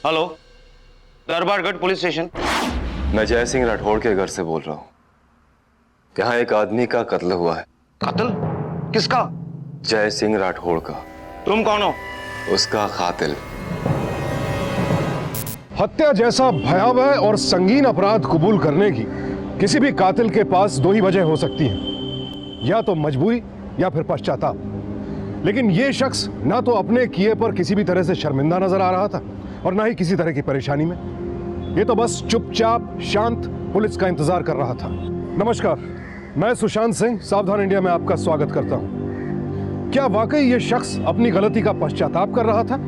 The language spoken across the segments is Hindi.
Hello, Darbargadh police station. मैं जय सिंह राठौड़ के घर से बोल रहा हूँ। यहाँ एक आदमी का कत्ल हुआ है। कत्ल? किसका? जय सिंह राठौड़ का। तुम कौन हो? उसका कातिल। हत्या जैसा भयावह और संगीन अपराध कबूल करने की किसी भी कातिल के पास दो ही वजह हो सकती हैं, या तो मजबूरी या फिर पश्चाताप। लेकिन यह शख्स ना तो अपने किए पर किसी भी तरह से शर्मिंदा नजर आ रहा था और ना ही किसी तरह की परेशानी में। ये तो बस चुपचाप शांत पुलिस का इंतजार कर रहा था। नमस्कार, मैं सुशांत सिंह, सावधान इंडिया में आपका स्वागत करता हूं। क्या वाकई यह शख्स अपनी गलती का पश्चाताप कर रहा था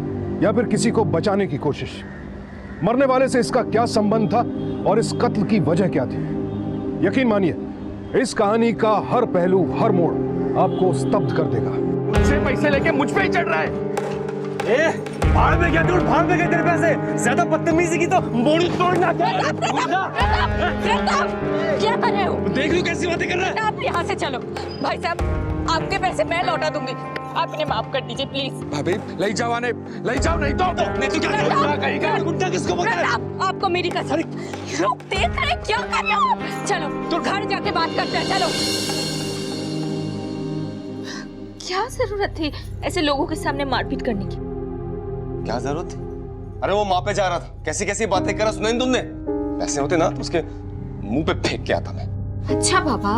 या फिर किसी को बचाने की कोशिश? मरने वाले से इसका क्या संबंध था और इस कत्ल की वजह क्या थी? यकीन मानिए, इस कहानी का हर पहलू, हर मोड़ आपको स्तब्ध कर देगा। मुझसे पैसे लेके मुझ पे ही चढ़ रहा है। भाड़ में गया दूर, भाड़ में गए तेरे पैसे। ज्यादा बदतमीजी की तो मोड़ी तोड़ना। क्या कर रहे हो? देख लो कैसी बातें कर रहा है। आप यहाँ से चलो। भाई साहब, आपके पैसे मैं लौटा दूंगी, आप इन्हें माफ कर दीजिए प्लीज। भाभी ले जाओ, आने ले जाओ, नहीं तो क्या गुंडा किसको बोलता है? आपको मेरी कसम। लोग देख रहे, क्या कर रहे हो? चलो तो घर जाके बात करते हैं। चलो। क्या जरूरत थी ऐसे लोगों के सामने मारपीट करने की? क्या जरूरत थी? अरे वो माँ पे जा रहा था, कैसी कैसी बातें करा, सुना नहीं तुमने? पैसे होते ना तो उसके मुंह पे फेंक के आता मैं। अच्छा बाबा,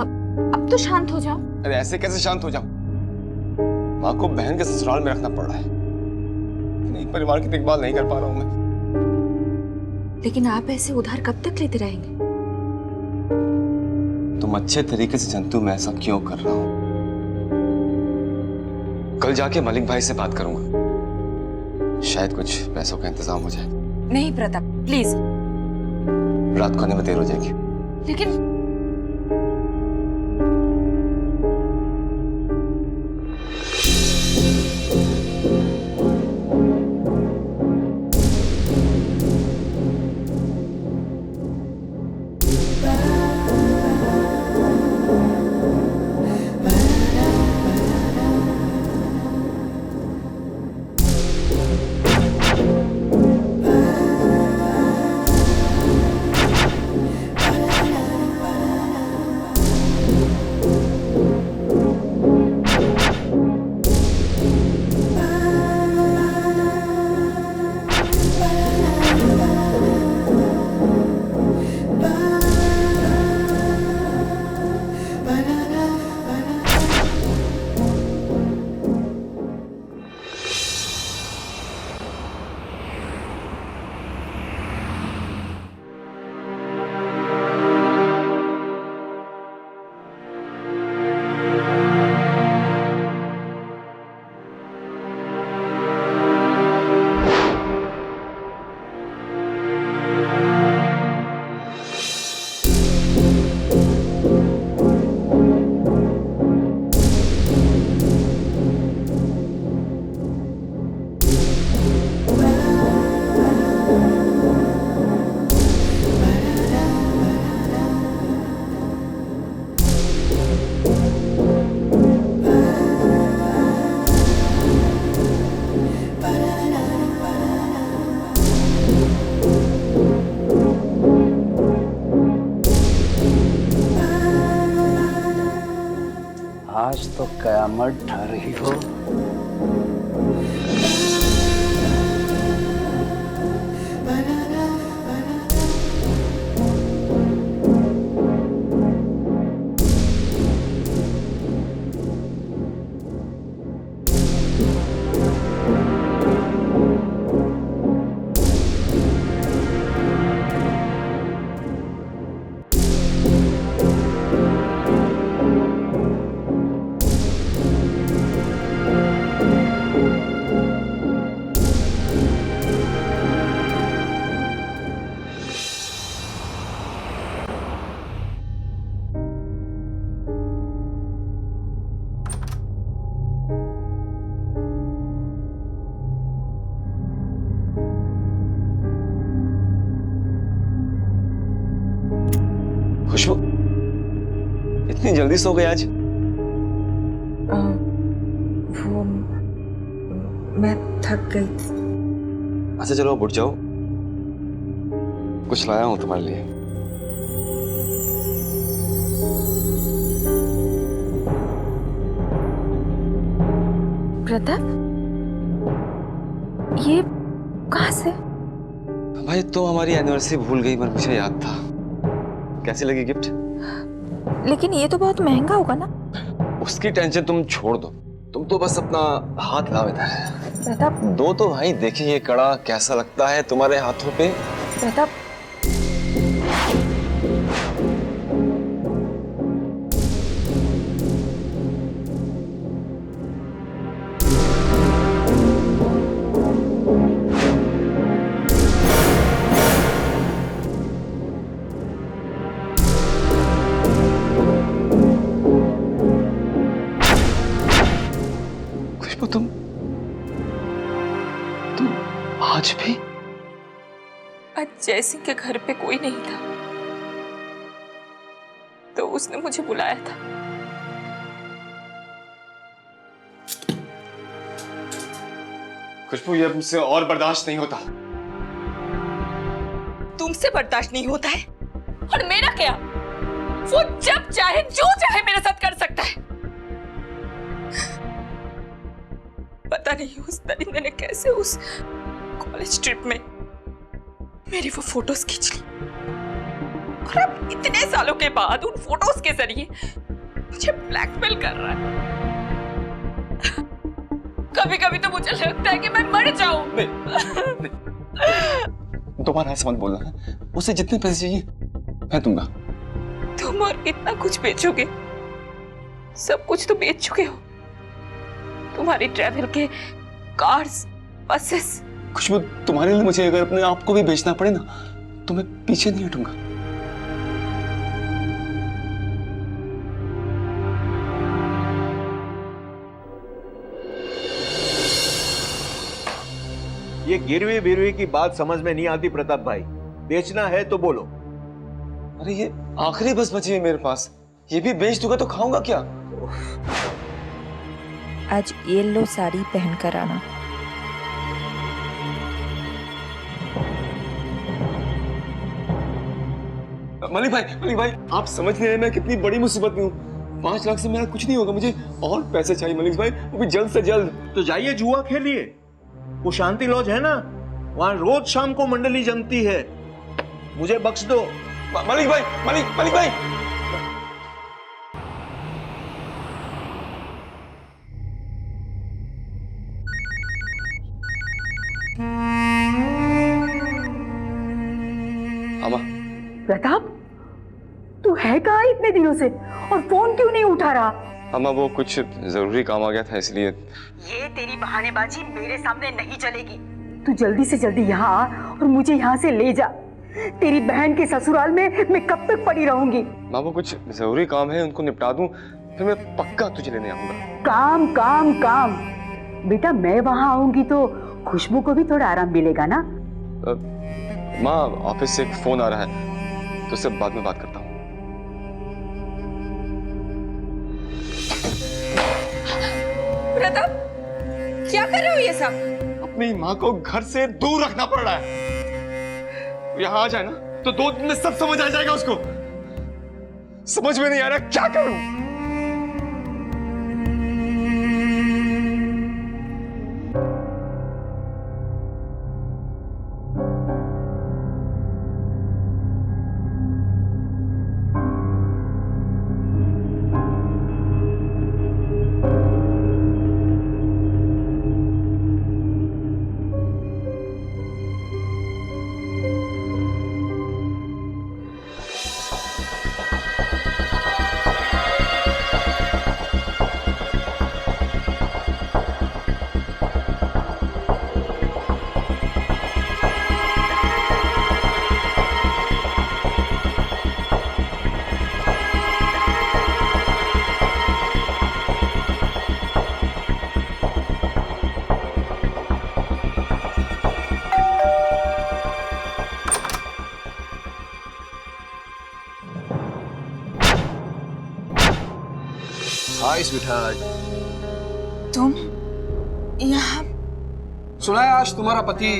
अब तो शांत हो जाओ। अरे ऐसे कैसे शांत हो जाऊं? माँ को बहन के ससुराल में रखना पड़ रहा है, एक परिवार की देखभाल नहीं कर पा रहा हूं मैं। लेकिन आप ऐसे उधार कब तक लेते रहेंगे? तुम अच्छे तरीके से जानते हो मैं ऐसा क्यों कर रहा हूं। कल जाके मलिक भाई से बात करूंगा, शायद कुछ पैसों का इंतजाम हो जाए। नहीं प्रताप, प्लीज। रात को आने में देर हो जाएगी। लेकिन आज तो कयामत ढह रही हो। खुशबू, इतनी जल्दी सो गई आज? वो मैं थक गई थी। अच्छा चलो अब उठ जाओ, कुछ लाया हूं तुम्हारे लिए। प्रताप, ये कहाँ से? भाई तो हमारी एनिवर्सरी भूल गई, पर मुझे याद था। कैसी लगी गिफ्ट? लेकिन ये तो बहुत महंगा होगा ना? उसकी टेंशन तुम छोड़ दो, तुम तो बस अपना हाथ लाओ इधर। प्रताप, दो तो भाई, देखिए ये कड़ा कैसा लगता है तुम्हारे हाथों पे। प्रताप, खुशबू तुम आज भी? आज जयसिंह के घर पे कोई नहीं था, तो उसने मुझे बुलाया था। खुशबू ये मुझसे और बर्दाश्त नहीं होता। तुमसे बर्दाश्त नहीं होता है, और मेरा क्या? वो जब चाहे जो चाहे मेरे साथ कर सकता है। पता नहीं उस दरिंदे ने कैसे उस कॉलेज ट्रिप में मेरी वो फोटोज खींच ली, और अब इतने सालों के बाद उन फोटोज के जरिए मुझे ब्लैकमेल कर रहा है। कभी कभी तो मुझे लगता है कि मैं मर जाऊं। दोबारा ऐसा मत बोलना। उसे जितने पैसे चाहिए मैं दूंगा। तुम और इतना कुछ बेचोगे? सब कुछ तो बेच चुके हो। तुम्हारी ट्रैवल के कार्स, बसेस। खुशबू तुम्हारे लिए मुझे अगर अपने आप को भी बेचना पड़े ना, तो मैं पीछे नहीं हटूंगा। ये गिरवी बिरवी की बात समझ में नहीं आती प्रताप भाई। बेचना है तो बोलो। अरे ये आखिरी बस बची है मेरे पास, ये भी बेच दूंगा तो खाऊंगा क्या? आज येलो साड़ी पहन कर आना। मलिक भाई आप समझ नहीं रहे मैं कितनी बड़ी मुसीबत में हूँ। 5 लाख से मेरा कुछ नहीं होगा, मुझे और पैसे चाहिए मलिक भाई, वो भी जल्द से जल्द। तो जाइए जुआ खेलिए। वो शांति लॉज है ना, वहां रोज शाम को मंडली जमती है। मुझे बख्श दो। मलिक भाई अम्मा। प्रताप, तू है कहाँ इतने दिनों से, और फोन क्यों नहीं उठा रहा? अम्मा वो कुछ जरूरी काम आ गया था इसलिए। ये तेरी बहानेबाजी मेरे सामने नहीं चलेगी। तू जल्दी से जल्दी यहाँ आ और मुझे यहाँ से ले जा। तेरी बहन के ससुराल में मैं कब तक पड़ी रहूंगी? माँ वो कुछ जरूरी काम है, उनको निपटा दूं, फिर मैं पक्का तुझे लेने आऊंगा। काम काम काम। बेटा मैं वहाँ आऊंगी तो खुशबू को भी थोड़ा आराम मिलेगा ना? माँ ऑफिस से एक फोन आ रहा है, तो उससे बाद में बात करता हूँ। प्रताप, क्या कर रहे हो ये सब? अपनी माँ को घर से दूर रखना पड़ रहा है। यहाँ आ जाए ना तो 2 दिन में सब समझ आ जाएगा उसको। समझ में नहीं आ रहा क्या करूं। हाय स्वीटहार्ट। तुम यहाँ? सुना है आज तुम्हारा पति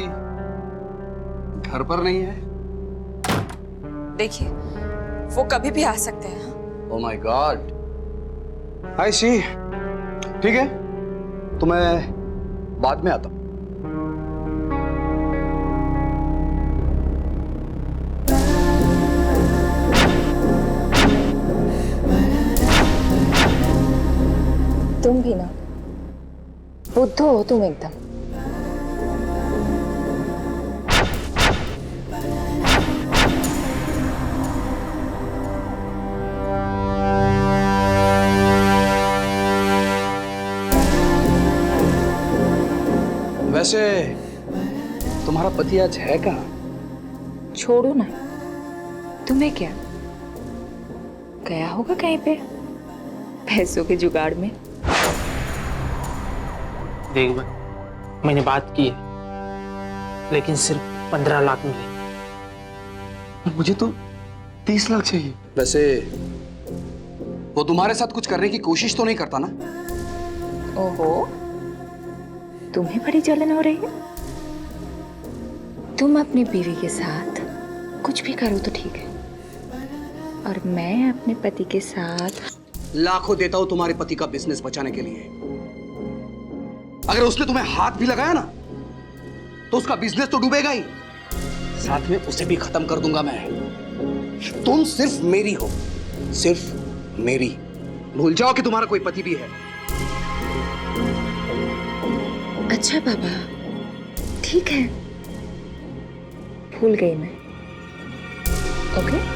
घर पर नहीं है। देखिए, वो कभी भी आ सकते हैं। Oh my god. I see. ठीक है, तो मैं बाद में आता हूं। तुम भी ना बुद्धू हो तुम एकदम। वैसे तुम्हारा पति आज है कहाँ? छोड़ो ना, तुम्हें क्या, गया होगा कहीं पे पैसों के जुगाड़ में। देख भाई, मैंने बात की है, लेकिन सिर्फ 15 लाख मिले। मुझे तो 30 लाख चाहिए। वैसे वो तुम्हारे साथ कुछ करने की कोशिश तो नहीं करता ना? ओहो, तुम्हें बड़ी जलन हो रही है। तुम अपनी बीवी के साथ कुछ भी करो तो ठीक है, और मैं अपने पति के साथ लाखों देता हूं तुम्हारे पति का बिजनेस बचाने के लिए। अगर उसने तुम्हें हाथ भी लगाया ना, तो उसका बिजनेस तो डूबेगा ही, साथ में उसे भी खत्म कर दूंगा मैं। तुम सिर्फ मेरी हो, सिर्फ मेरी। भूल जाओ कि तुम्हारा कोई पति भी है। अच्छा बाबा, ठीक है, भूल गई मैं। ओके।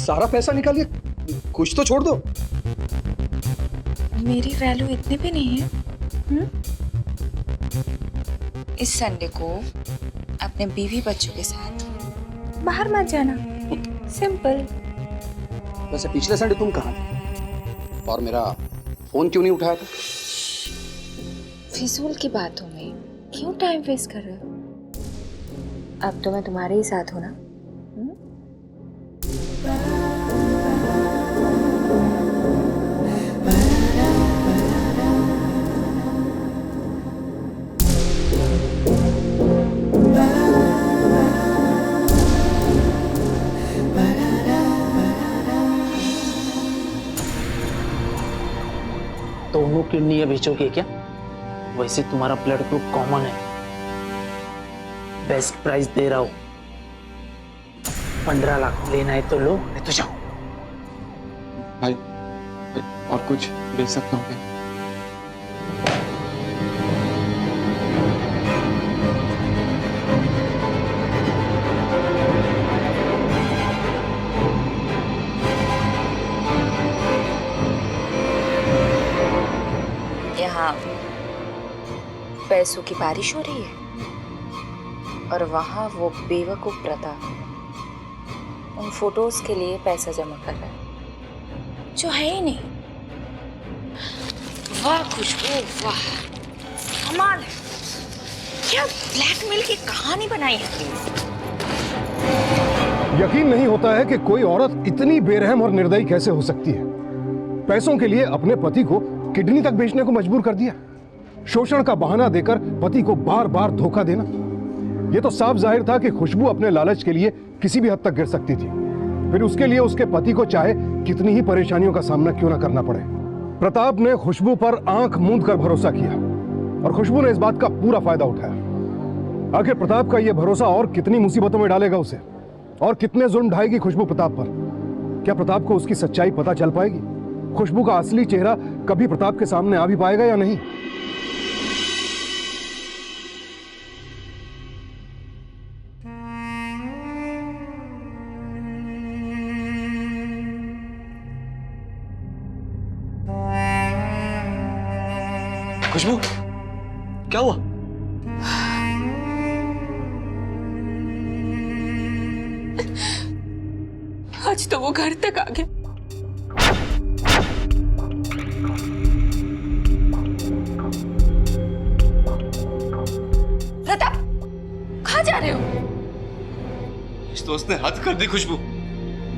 सारा पैसा निकालिए, कुछ तो छोड़ दो। मेरी वैल्यू इतनी भी नहीं है। इस संडे को अपने बीवी बच्चों के साथ बाहर मत जाना, सिंपल। वैसे पिछले संडे तुम कहाँ थे और मेरा फोन क्यों नहीं उठाया था? फिजूल की बातों में क्यों टाइम वेस्ट कर रहे हो? अब तो मैं तुम्हारे ही साथ हूं ना। दोनों किडनी बेचोगे क्या? वैसे तुम्हारा ब्लड ग्रुप कॉमन है। बेस्ट प्राइस दे रहा हूं, 15 लाख। लेना है तो लो, नहीं तो जाओ। भाई, और कुछ बेच सकता हूँ क्या? यहाँ पैसों की बारिश हो रही है, और वहां वो बेवकूफ प्रताप उन फोटोज के लिए पैसा जमा कर रहा है जो है ही नहीं। वाह खुशबू, वाह कमाल है, क्या ब्लैकमेल की कहानी बनाई है। यकीन नहीं होता है कि कोई औरत इतनी बेरहम और निर्दयी कैसे हो सकती है। पैसों के लिए अपने पति को किडनी तक बेचने को मजबूर कर दिया। शोषण का बहाना देकर पति को बार बार धोखा देना। यह तो साफ जाहिर था कि खुशबू अपने लालच के लिए किसी भी हद तक गिर सकती थी, फिर उसके लिए उसके पति को चाहे कितनी ही परेशानियों का सामना क्यों ना करना पड़े। प्रताप ने खुशबू पर आंख मूंद कर भरोसा किया, और खुशबू ने इस बात का पूरा फायदा उठाया। आखिर प्रताप का यह भरोसा और कितनी मुसीबतों में डालेगा उसे, और कितने जुल्म ढाएगी खुशबू प्रताप पर। क्या प्रताप को उसकी सच्चाई पता चल पाएगी? खुशबू का असली चेहरा कभी प्रताप के सामने आ भी पाएगा या नहीं? खुशबू, क्या हुआ? आज तो वो घर तक आ गया। कहाँ जा रहे हो? इस दोस्त ने हद कर दी खुशबू।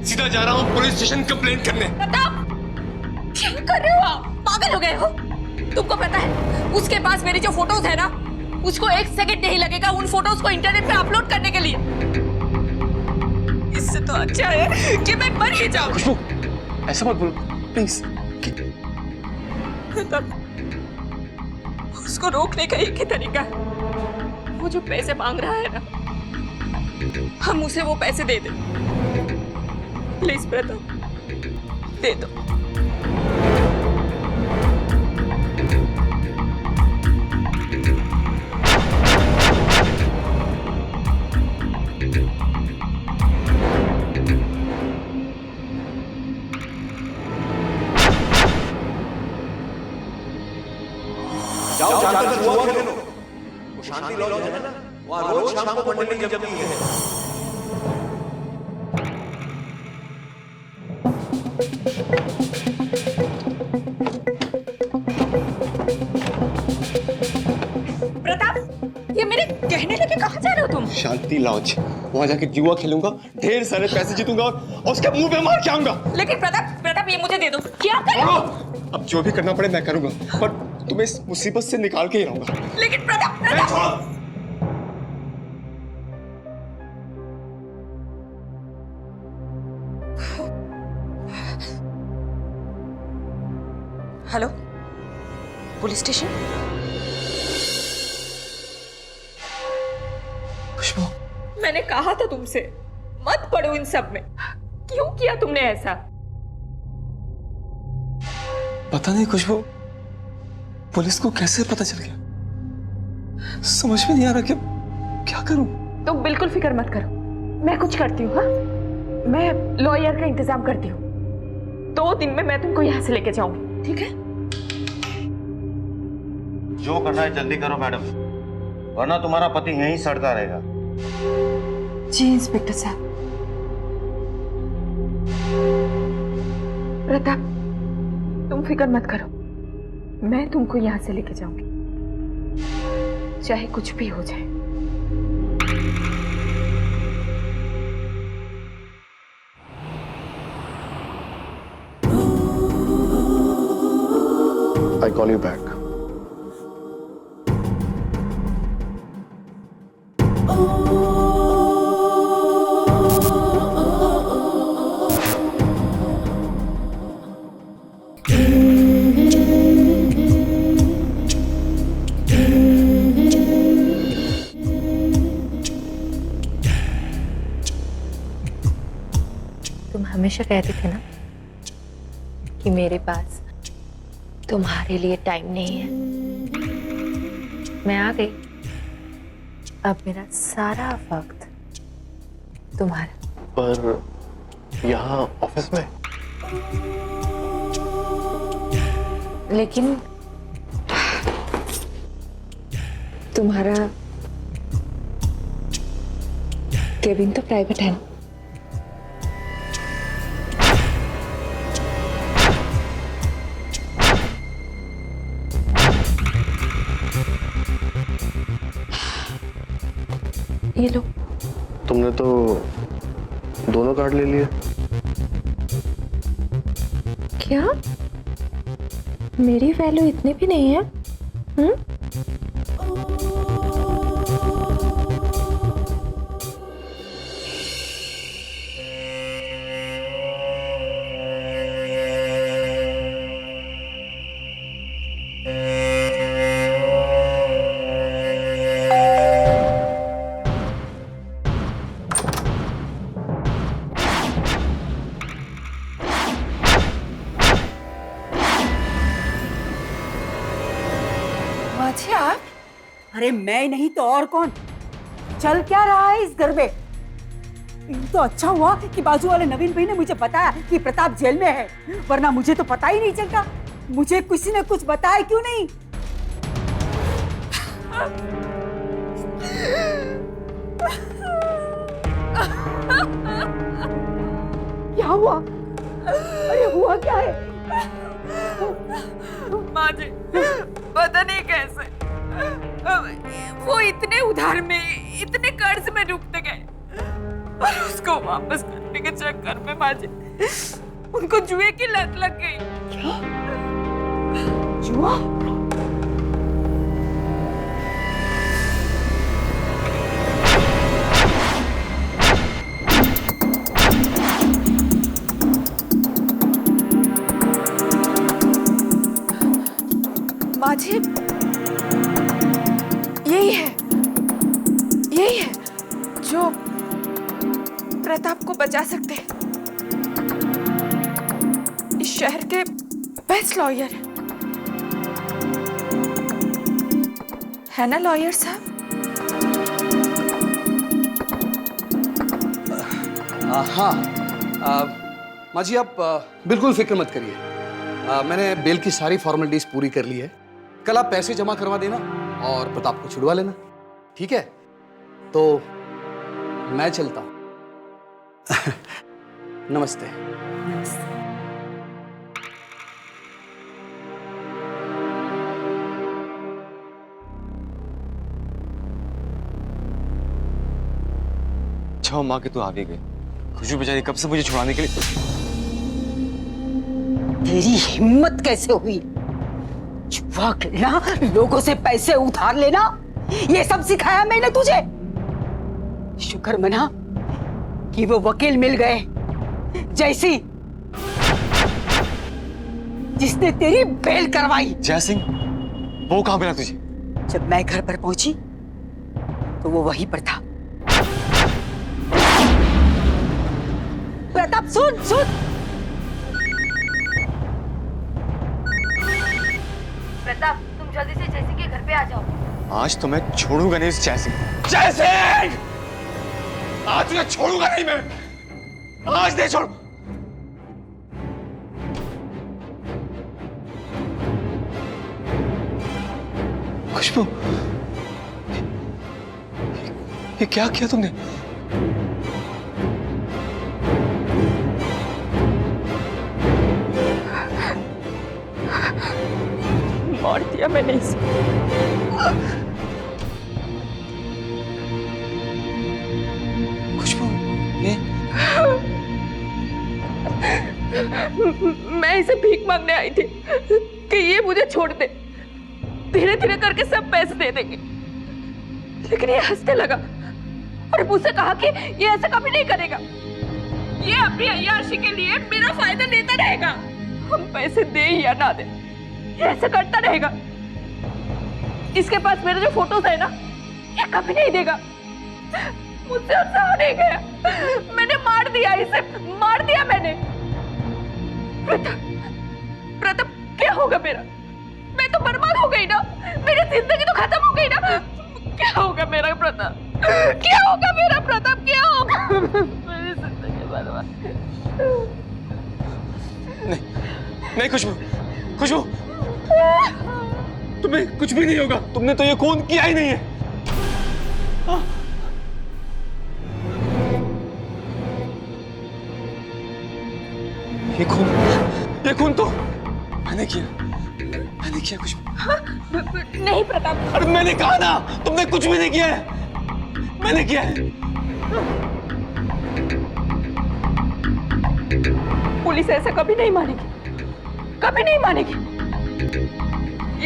सीधा जा रहा हूँ पुलिस स्टेशन कंप्लेंट करने। प्रताप, क्या कर रहे हो आप? पागल हो गए हो? तुमको पता है उसके पास मेरी जो फोटोज है ना, उसको 1 सेकंड नहीं लगेगा उन फोटोज को इंटरनेट पे अपलोड करने के लिए। इससे तो अच्छा है कि मैं मर ही जाऊं। खुशबू, ऐसा मत बोलो प्लीज। उसको रोकने का एक ही तरीका है, वो जो पैसे मांग रहा है ना, हम उसे वो पैसे दे दें। प्लीज प्रताप, दे दो। जाओ जाकर जुआ खेलो। वो शांति लॉज है ना, वहाँ रोज शाम को मंडली जमती है। प्रताप, ये मेरे कहने लगे कहाँ जा रहे हो तुम? शांति लॉज, वहाँ जाके जुआ खेलूंगा, ढेर सारे पैसे जीतूंगा और उसके मुंह पे मार के आऊंगा। लेकिन प्रताप ये मुझे दे दो। क्या करो? अब जो भी करना पड़े मैं करूंगा, पर तुम्हें इस मुसीबत से निकाल के ही रहूंगा। लेकिन प्रताप हेलो, पुलिस स्टेशन? खुशबू, मैंने कहा था तुमसे मत पड़ो इन सब में। क्यों किया तुमने ऐसा? पता नहीं खुशबू, पुलिस को कैसे पता चल गया, समझ में नहीं आ रहा कि क्या करूं। तुम बिल्कुल फिक्र मत करो, मैं कुछ करती हूँ। हाँ, मैं लॉयर का इंतजाम करती हूँ। 2 दिन में मैं तुमको यहाँ से लेके जाऊंगी, ठीक है? जो करना है जल्दी करो मैडम, वरना तुम्हारा पति यहीं सड़ता रहेगा। जी इंस्पेक्टर साहब। प्रताप, तुम फिक्र मत करो, मैं तुमको यहाँ से लेके जाऊंगी, चाहे कुछ भी हो जाए। I call you back. तुम हमेशा कहते थे ना कि मेरे पास तुम्हारे लिए टाइम नहीं है। मैं आ गई, अब मेरा सारा वक्त तुम्हारा। पर यहाँ ऑफिस में? लेकिन तुम्हारा केबिन तो प्राइवेट है ना। ये लो। तुमने तो दोनों कार्ड ले लिए। क्या मेरी वैल्यू इतनी भी नहीं है? आप? अरे मैं नहीं तो और कौन? चल क्या रहा है इस घर में? तो अच्छा हुआ कि बाजू वाले नवीन भाई ने मुझे बताया कि प्रताप जेल में है, वरना मुझे तो पता ही नहीं चलता। मुझे किसी ने कुछ बताया क्यों नहीं? क्या हुआ? अरे हुआ क्या है? माँ जी, पता नहीं कैसे वो इतने उधार में, इतने कर्ज में डूबते गए और उसको वापस करने के चक्कर में माजी उनको जुए की लत लग गई। क्या? जुआ? माजी, यही है जो प्रताप को बचा सकते हैं। इस शहर के बेस्ट लॉयर है ना लॉयर साहब? हाँ माँ जी, आप बिल्कुल फिक्र मत करिए। मैंने बेल की सारी फॉर्मेलिटीज पूरी कर ली है। कल आप पैसे जमा करवा देना और प्रताप को छुड़वा लेना, ठीक है? तो मैं चलता हूं। नमस्ते। अच्छा माँ के तो आ भी गए। खुशबू बेचारी कब से मुझे छुड़ाने के लिए। तेरी हिम्मत कैसे हुई? जुआ खेलना, लोगों से पैसे उधार लेना, ये सब सिखाया मैंने तुझे। शुक्र मना कि वो वकील मिल गए, जैसी जिसने तेरी बेल करवाई। जय सिंह, वो कहाँ मिला तुझे? जब मैं घर पर पहुंची तो वो वहीं पर था। प्रताप सुन सुन। प्रताप, तुम जल्दी से जयसिंह के घर पे आ जाओ। आज तो मैं छोड़ूंगा नहीं इस जय सिंह। जय सिंह! आज तुझे छोड़ूंगा नहीं मैं। आज नहीं छोड़। खुशबू, ये क्या किया तुमने? मार दिया मैंने इसे। खुशबू, ये मैं इसे भीख मांगने आई थी कि ये मुझे छोड़ दे, धीरे धीरे करके सब पैसे दे देंगे। लेकिन ये हंसने लगा और मुझसे कहा कि ये ऐसा कभी नहीं करेगा। ये अपनी अय्याशी के लिए मेरा फायदा लेता रहेगा। हम पैसे दे या ना दे, ये ऐसा करता रहेगा। इसके पास मेरे जो फोटोज है ना, ये कभी नहीं देगा। मुझसे अब सहा नहीं गया। मैंने मार दिया इसे, मार दिया मैंने। प्रताप, प्रताप क्या होगा मेरा? मैं तो बर्बाद हो गई ना, मेरी जिंदगी तो खत्म हो गई ना। क्या होगा मेरा प्रताप? क्या होगा मेरा प्रताप? क्या होगा? मेरी जिंदगी बर्बाद। नहीं खुशबू, खुशबू, तुम्हें कुछ भी नहीं होगा। तुमने तो ये खून किया ही नहीं है। ये खून तो मैंने किया खुशबू। नहीं प्रताप। अरे मैंने कहा ना, तुमने कुछ भी नहीं किया है। मैंने किया है। पुलिस ऐसा कभी नहीं मानेगी, कभी नहीं मानेगी।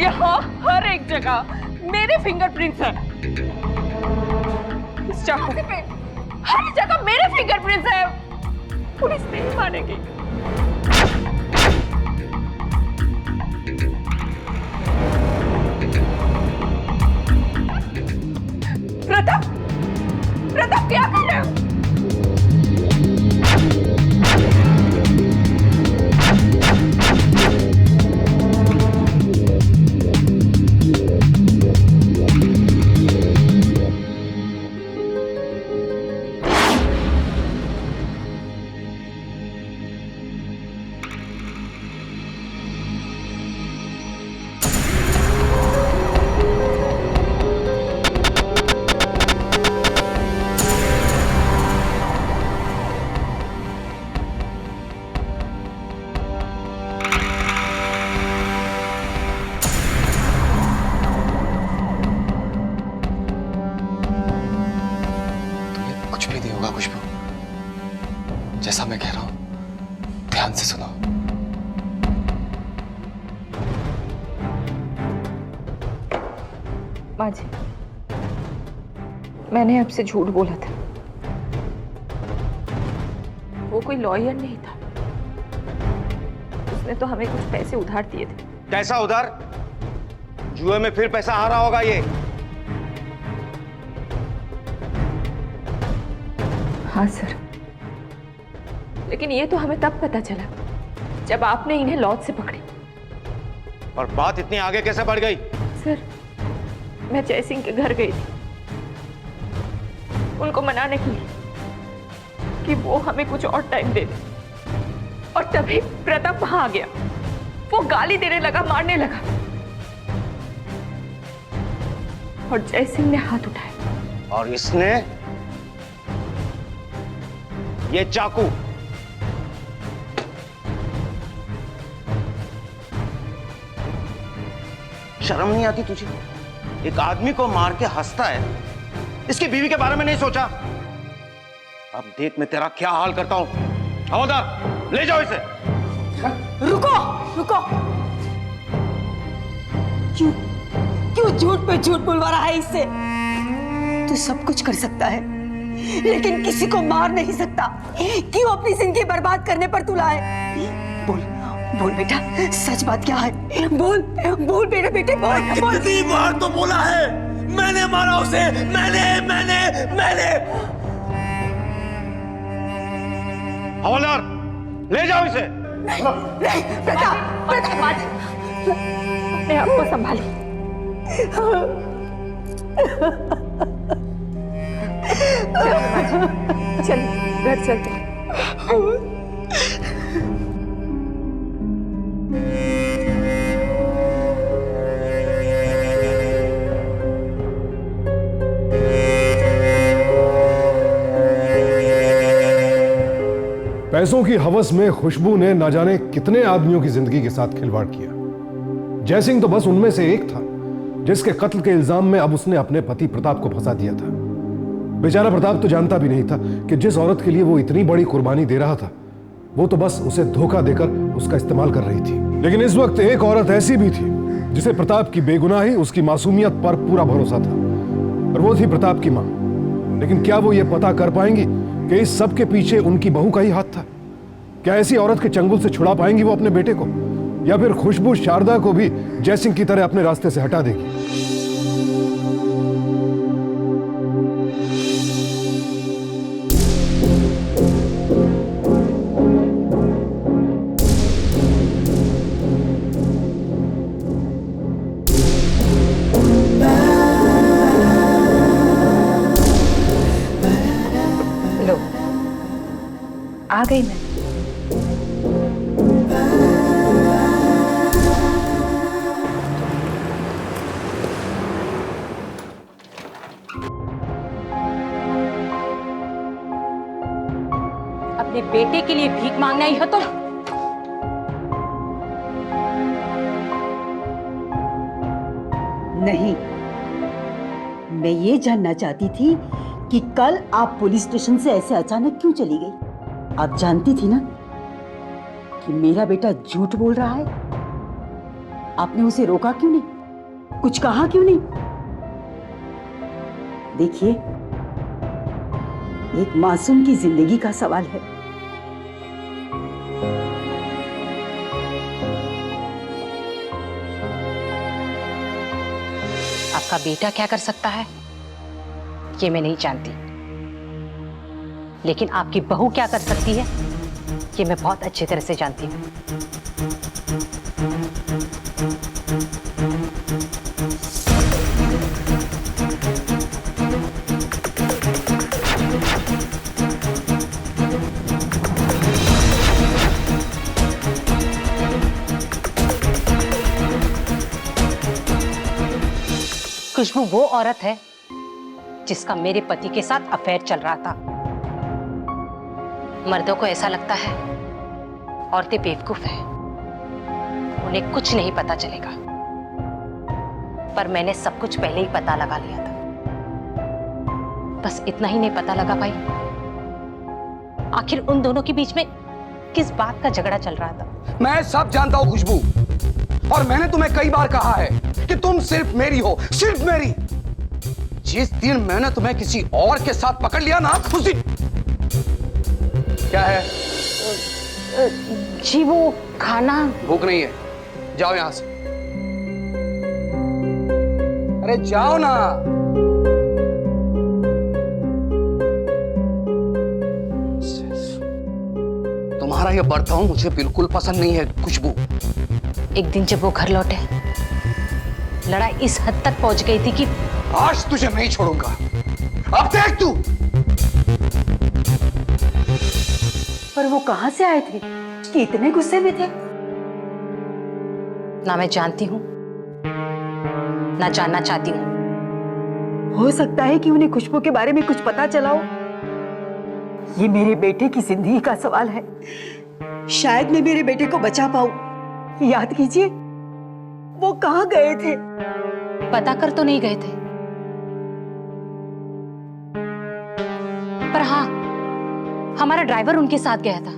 यहाँ हर एक जगह मेरे फिंगरप्रिंट्स हैं। इस चाकू पे हर जगह मेरे फिंगरप्रिंट्स हैं। पुलिस नहीं मानेगी। प्रताप, प्रताप क्या कर रहे हो? जैसा मैं कह रहा हूं ध्यान से सुनो। माँ जी, मैंने आपसे झूठ बोला था। वो कोई लॉयर नहीं था। उसने तो हमें कुछ पैसे उधार दिए थे। कैसा उधार? जुए में फिर पैसा हारा होगा ये। हाँ सर, लेकिन ये तो हमें तब पता चला जब आपने इन्हें लॉज से पकड़े। और बात इतनी आगे कैसे बढ़ गई? सर, मैं जय सिंह के घर गई थी उनको मनाने के लिए कि वो हमें कुछ और टाइम दे दे, और तभी प्रताप वहां आ गया। वो गाली देने लगा, मारने लगा, और जय सिंह ने हाथ उठाया। और इसने ये चाकू। शर्म नहीं आती तुझे? एक आदमी को मार के हंसता है, इसकी बीवी के बारे में नहीं सोचा? अब देख मैं तेरा क्या हाल करता हूं। हवलदार, ले जाओ इसे। रुको रुको, क्यों क्यों झूठ पे झूठ बुलवा रहा है इससे? तू सब कुछ कर सकता है लेकिन किसी को मार नहीं सकता। क्यों अपनी जिंदगी बर्बाद करने पर तुला है? बोल बोल बेटा, सच बात क्या है? बोल बोल मेरे बेटे, बोल बोल। कितनी बार तो बोला है, मैंने मारा उसे, मैंने। हवलदार, ले जाओ इसे। नहीं प्रताप, प्रताप अपने आप को संभालिए। चलिए घर चलते हैं। पैसों की हवस में खुशबू ने ना जाने कितने आदमियों की जिंदगी के साथ खिलवाड़ किया। जयसिंह तो बस उनमें से एक था जिसके कत्ल के इल्जाम में अब उसने अपने पति प्रताप को फंसा दिया था। बेचारा प्रताप तो जानता भी नहीं था कि जिस औरत के लिए वो इतनी बड़ी कुर्बानी दे रहा था वो तो बस उसे धोखा देकर उसका इस्तेमाल कर रही थी। लेकिन इस वक्त एक औरत ऐसी भी थी जिसे प्रताप की बेगुनाही, उसकी मासूमियत पर पूरा भरोसा था, और वो थी प्रताप की मां। लेकिन क्या वो ये पता कर पाएंगी कि इस सब के पीछे उनकी बहू का ही हाथ था? क्या ऐसी औरत के चंगुल से छुड़ा पाएंगी वो अपने बेटे को, या फिर खुशबू शारदा को भी जयसिंह की तरह अपने रास्ते से हटा देगी? लो, आ गई मैं। अपने बेटे के लिए भीख मांगना ही हो तुम? नहीं, मैं ये जानना चाहती थी कि कल आप पुलिस स्टेशन से ऐसे अचानक क्यों चली गई? आप जानती थी ना कि मेरा बेटा झूठ बोल रहा है। आपने उसे रोका क्यों नहीं? कुछ कहा क्यों नहीं? देखिए, एक मासूम की जिंदगी का सवाल है। आपका बेटा क्या कर सकता है ये मैं नहीं जानती, लेकिन आपकी बहू क्या कर सकती है ये मैं बहुत अच्छी तरह से जानती हूँ। खुशबू वो औरत है जिसका मेरे पति के साथ अफेयर चल रहा था। मर्दों को ऐसा लगता है औरतें बेवकूफ हैं, उन्हें कुछ नहीं पता चलेगा, पर मैंने सब कुछ पहले ही पता लगा लिया था। बस इतना ही नहीं पता लगा पाई आखिर उन दोनों के बीच में किस बात का झगड़ा चल रहा था? मैं सब जानता हूं खुशबू, और मैंने तुम्हें कई बार कहा है कि तुम सिर्फ मेरी हो, सिर्फ मेरी। जिस दिन मैंने तुम्हें किसी और के साथ पकड़ लिया ना, उस दिन क्या है? जी वो खाना। भूख नहीं है, जाओ यहां से। अरे जाओ ना। तुम्हारा ये बर्ताव मुझे बिल्कुल पसंद नहीं है खुशबू। एक दिन जब वो घर लौटे, लड़ाई इस हद तक पहुंच गई थी कि आज तुझे नहीं छोड़ूंगा। अब देख तू। पर वो कहां से आए थे कि इतने गुस्से में थे? ना मैं जानती हूं, ना जानना चाहती हूं। हो सकता है कि उन्हें खुशबू के बारे में कुछ पता चला हो। ये मेरे बेटे की जिंदगी का सवाल है। शायद मैं मेरे बेटे को बचा पाऊं। याद कीजिए, वो कहां गए थे? पता कर तो नहीं गए थे, पर हाँ, हमारा ड्राइवर उनके साथ गया था।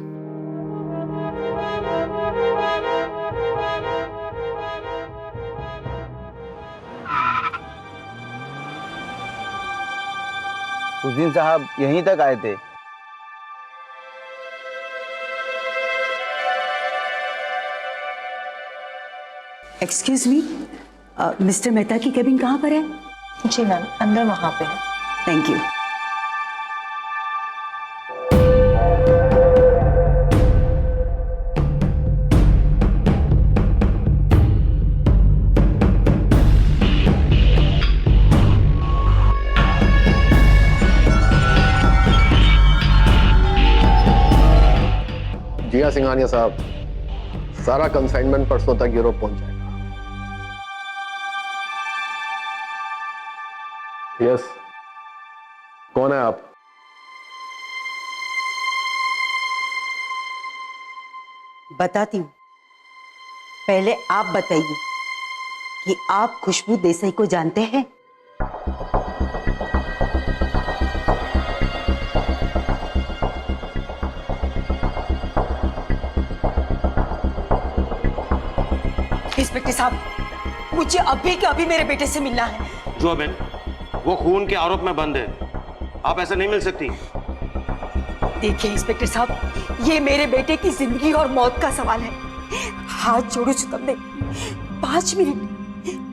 उस दिन साहब यहीं तक आए थे। एक्सक्यूज मी, मिस्टर मेहता की केबिन कहाँ पर है? जी मैम, अंदर वहां पे है। Thank you. जी हाँ सिंघानिया साहब, सारा कंसाइनमेंट परसों तक यूरोप पहुंच जाएगा। यस, कौन है आप? बताती हूँ, पहले आप बताइए कि आप खुशबू देसाई को जानते हैं? इंस्पेक्टर साहब, मुझे अभी के अभी मेरे बेटे से मिलना है। जो बहन, वो खून के आरोप में बंद है, आप ऐसे नहीं मिल सकती। देखिए इंस्पेक्टर साहब, ये मेरे बेटे की जिंदगी और मौत का सवाल है। हाथ जोड़ो चुतम दे, 5 मिनट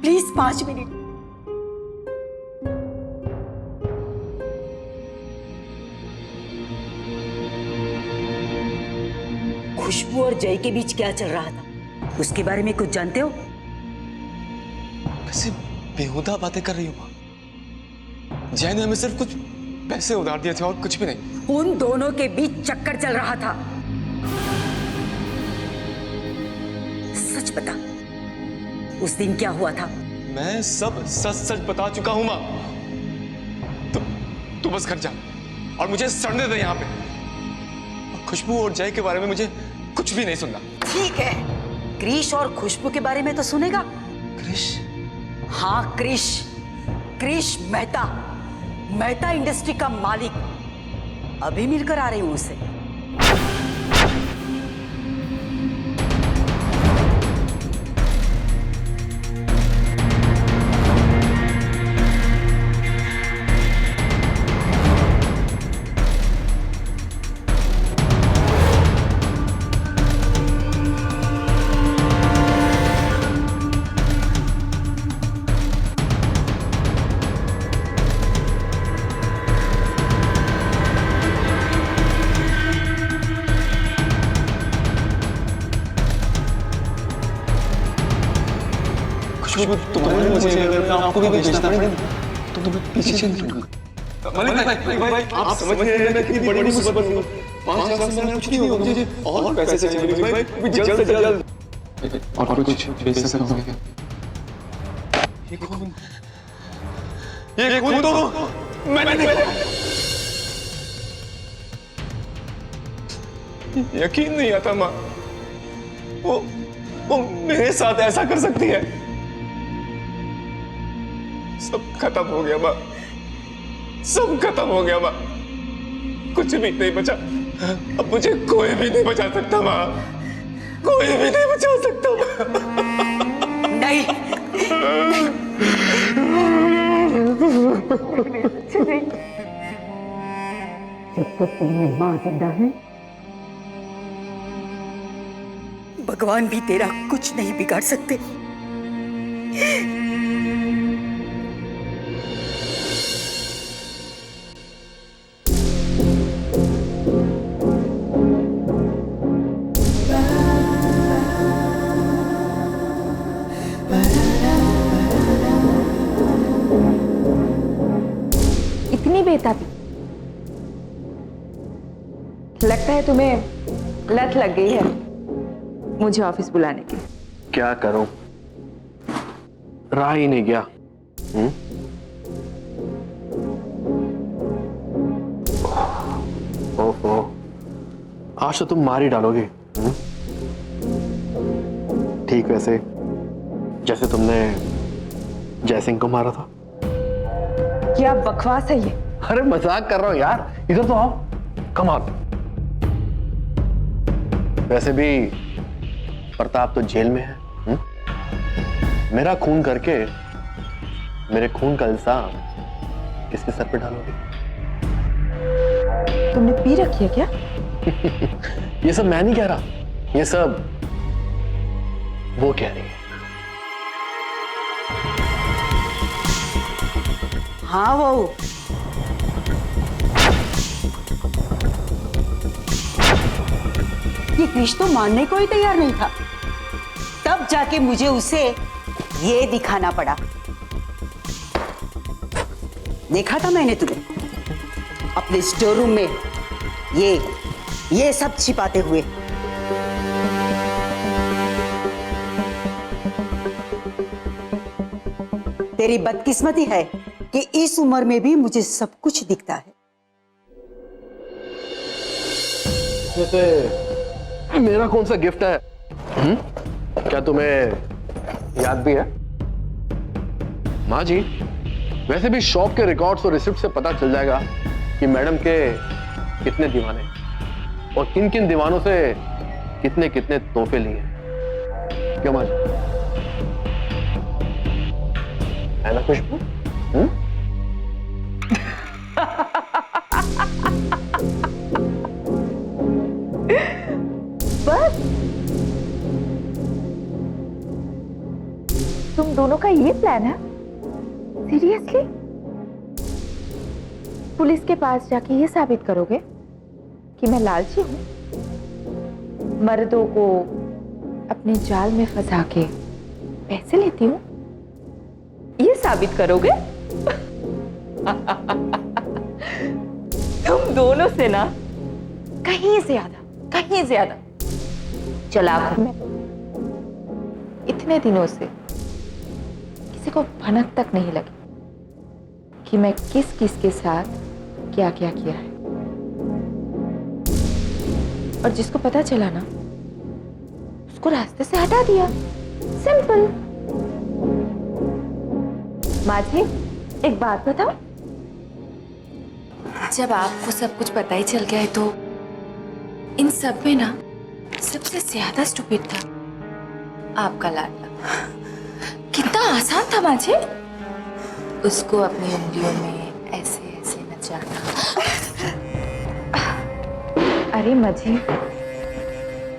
प्लीज, 5 मिनट। खुशबू और जय के बीच क्या चल रहा था, उसके बारे में कुछ जानते हो? कैसे बेहुदा बातें कर रही हो माँ? जय ने हमें सिर्फ कुछ पैसे उधार दिए थे और कुछ भी नहीं। उन दोनों के बीच चक्कर चल रहा था। सच बता, उस दिन क्या हुआ था? मैं सब सच सच बता चुका हूं माँ। तू बस घर जा और मुझे सड़ने दे यहाँ पे। और खुशबू और जय के बारे में मुझे कुछ भी नहीं सुनना। ठीक है, क्रिश और खुशबू के बारे में तो सुनेगा। क्रिश? हाँ क्रिश, क्रिश मेहता, मेहता इंडस्ट्री का मालिक। अभी मिलकर आ रही हूं उससे। तुम्हारे मुझे अगर आपको भी बेचना पड़े तो तुम्हें पीछे नहीं छोड़ूंगा। मालिक भाई, आप समझ नहीं रहे मैं कितनी बड़ी मुसीबत में हूं। 5 लाख से कुछ नहीं होगा मुझे, और पैसे चाहिए भाई, जल्द से जल्द। और कुछ बेच सकता हूं क्या? ये खून तो मैंने यकीन नहीं आता माँ, वो मेरे साथ ऐसा कर सकती है। सब खत्म हो गया माँ, सब खत्म हो गया माँ, कुछ भी नहीं बचा। अब मुझे कोई भी नहीं बचा सकता माँ, कोई भी नहीं बचा सकता। नहीं, जब तक तुम्हें माँ जिंदा है, भगवान भी तेरा कुछ नहीं बिगाड़ सकते। इतनी बेताबी, लगता है तुम्हें लत लग गई है मुझे ऑफिस बुलाने की। क्या करूं, रहा ही नहीं गया। ओहो, आज तो तुम मार ही डालोगे। ठीक वैसे जैसे तुमने जयसिंह को मारा था। क्या बकवास है ये? अरे मजाक कर रहा हूं यार, इधर तो आओ, कम ऑन। वैसे भी प्रताप तो जेल में है। मेरा खून करके मेरे खून का इल्जाम किसके सर पे डालोगे? तुमने पी रखी है क्या? ये सब मैं नहीं कह रहा, ये सब वो कह रही है। हाँ वो ये कृष्ण तो मानने को ही तैयार नहीं था, तब जाके मुझे उसे ये दिखाना पड़ा। देखा था मैंने तुम्हें अपने स्टोर रूम में ये सब छिपाते हुए। तेरी बदकिस्मती है कि इस उम्र में भी मुझे सब कुछ दिखता है। वैसे मेरा कौन सा गिफ्ट है? क्या तुम्हें याद भी है? माँ जी, वैसे भी शॉप के रिकॉर्ड्स और रिसिप्ट से पता चल जाएगा कि मैडम के कितने दीवाने और किन किन दीवानों से कितने कितने तोहफे लिए। क्यों माँ जी, है ना खुशबू? बस तुम दोनों का ये प्लान है? सीरियसली? पुलिस के पास जाके ये साबित करोगे कि मैं लालची हूं, मर्दों को अपने जाल में फंसा के पैसे लेती हूं? ये साबित करोगे? तुम दोनों से ना कहीं ज्यादा चालाक हूं मैं। इतने दिनों से किसी को भनक तक नहीं लगी कि मैं किस किस के साथ क्या क्या किया है, और जिसको पता चला ना उसको रास्ते से हटा दिया। सिंपल। माँ जी, एक बात बताओ, जब आपको सब कुछ पता ही चल गया है तो इन सब में ना सबसे ज्यादा स्टूपिड था आपका लाडला। कितना आसान था माँ जी, उसको अपनी उंगलियों में ऐसे ऐसे नचाना। अरे माँ जी,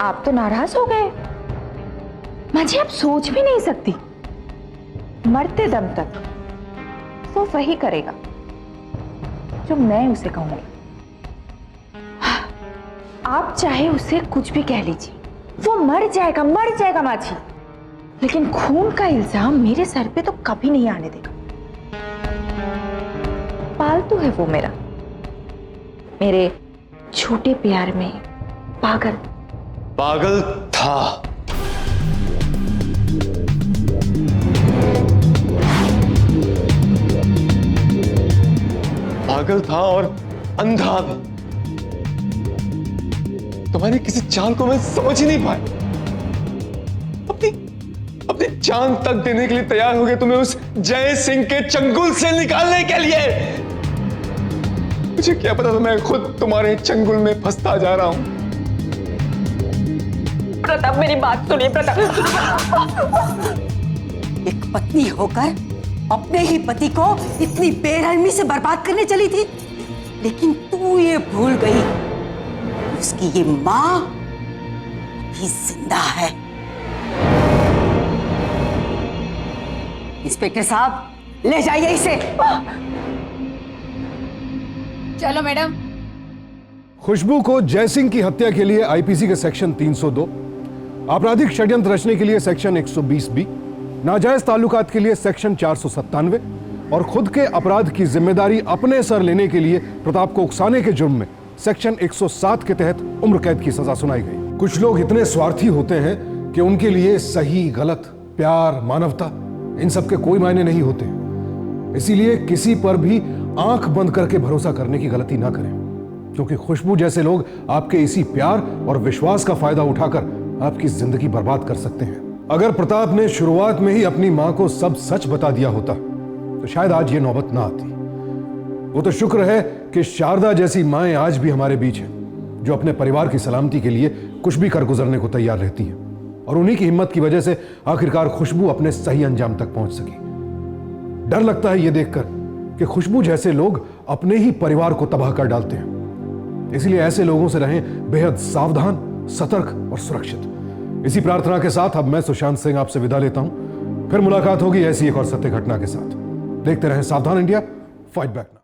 आप तो नाराज हो गए। माँ जी, आप सोच भी नहीं सकती, मरते दम तक वो वही करेगा जो मैं उसे कहूंगी। आप चाहे उसे कुछ भी कह लीजिए, वो मर जाएगा माँ जी, लेकिन खून का इल्जाम मेरे सर पे तो कभी नहीं आने देगा। पालतू है वो मेरा, मेरे छोटे प्यार में पागल था। पागल था और अंधा भी। तुम्हारी किसी चाल को मैं समझ ही नहीं पाया। अपनी जान तक देने के लिए तैयार हो गए तुम्हें उस जय सिंह के चंगुल से निकालने के लिए। मुझे क्या पता था, मैं खुद तुम्हारे चंगुल में फंसता जा रहा हूं। प्रताप मेरी बात सुनिए प्रताप। एक पत्नी होकर अपने ही पति को इतनी बेरहमी से बर्बाद करने चली थी, लेकिन तू ये भूल गई उसकी ये मां अभी जिंदा है। इंस्पेक्टर साहब ले जाइए इसे। चलो मैडम। खुशबू को जयसिंह की हत्या के लिए आईपीसी के सेक्शन 302, आपराधिक षड्यंत्र रचने के लिए सेक्शन 120B, नाजायज ताल्लुकात के लिए सेक्शन 497 और खुद के अपराध की जिम्मेदारी अपने सर लेने के लिए प्रताप को उकसाने के जुर्म में सेक्शन 107 के तहत उम्र कैद की सजा सुनाई गई। कुछ लोग इतने स्वार्थी होते हैं कि उनके लिए सही गलत, प्यार, मानवता, इन सब के कोई मायने नहीं होते। इसीलिए किसी पर भी आंख बंद करके भरोसा करने की गलती ना करें, क्योंकि खुशबू जैसे लोग आपके इसी प्यार और विश्वास का फायदा उठाकर आपकी जिंदगी बर्बाद कर सकते हैं। अगर प्रताप ने शुरुआत में ही अपनी मां को सब सच बता दिया होता तो शायद आज ये नौबत ना आती। वो तो शुक्र है कि शारदा जैसी माएं आज भी हमारे बीच हैं, जो अपने परिवार की सलामती के लिए कुछ भी कर गुजरने को तैयार रहती हैं, और उन्हीं की हिम्मत की वजह से आखिरकार खुशबू अपने सही अंजाम तक पहुंच सकी। डर लगता है ये देखकर कि खुशबू जैसे लोग अपने ही परिवार को तबाह कर डालते हैं। इसलिए ऐसे लोगों से रहें बेहद सावधान, सतर्क और सुरक्षित। इसी प्रार्थना के साथ अब मैं सुशांत सिंह आपसे विदा लेता हूं। फिर मुलाकात होगी ऐसी एक और सत्य घटना के साथ। देखते रहें सावधान इंडिया, फाइट बैक।